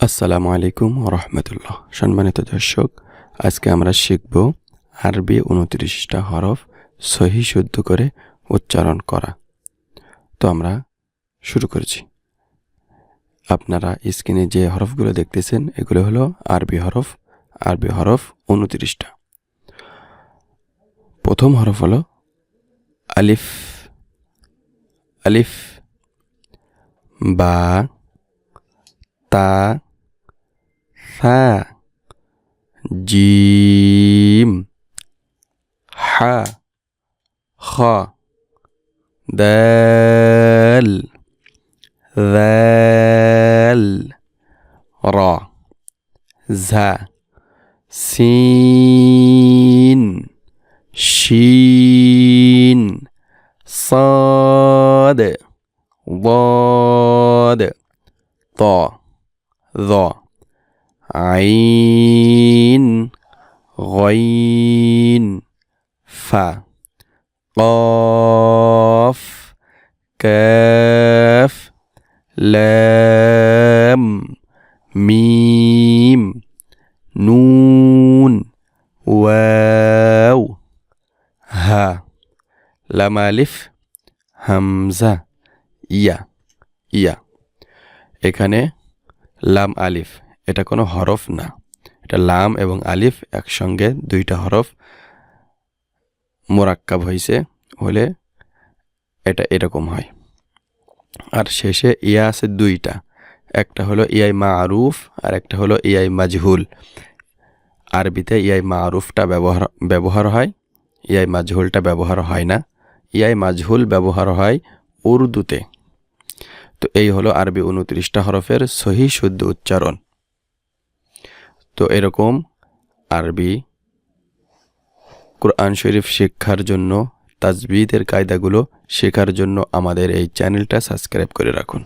আসসালামু আলাইকুম রহমতুল্লাহ। সম্মানিত দর্শক, আজকে আমরা শিখব আরবি 29টা হরফ সহি শুদ্ধ করে উচ্চারণ করা। তো আমরা শুরু করেছি। আপনারা স্ক্রিনে যে হরফগুলো দেখতেছেন এগুলো হলো আরবি হরফ। আরবি হরফ 29টা। প্রথম হরফ হলো আলিফ। আলিফ, বা, তা, সা, জিম, হা, খ, দাল, ذال، را، زا، سين، شين، صاد، ضاد، طا، ظا، عين، غين، فا، قاف، كاف، লাম, মিম, নুন, ওয়াও, হা, লাম আলিফ, হামজা, ইয়া। ইয়া এখানে লাম আলিফ এটা কোনো হরফ না, এটা লাম এবং আলিফ একসঙ্গে দুইটা হরফ মোরাক্কাব হলে এটা এরকম হয়। আর শেষে ইয়া আছে দুইটা, একটা হলো ইয়াই মারুফ আর একটা হলো ইয়াই মাজহুল। আরবিতে ইয়াই মারুফটা ব্যবহার হয়, ইয়াই মাজহুলটা ব্যবহার হয় না। ইয়াই মাজহুল ব্যবহার হয় উর্দুতে। তো এই হলো আরবি 29টা হরফের সহি শুদ্ধ উচ্চারণ। তো এরকম আরবি কোরআন শরীফ শিক্ষার জন্য, তাজবিদের কায়দাগুলো শেখার জন্য আমাদের এই চ্যানেলটা সাবস্ক্রাইব করে রাখুন।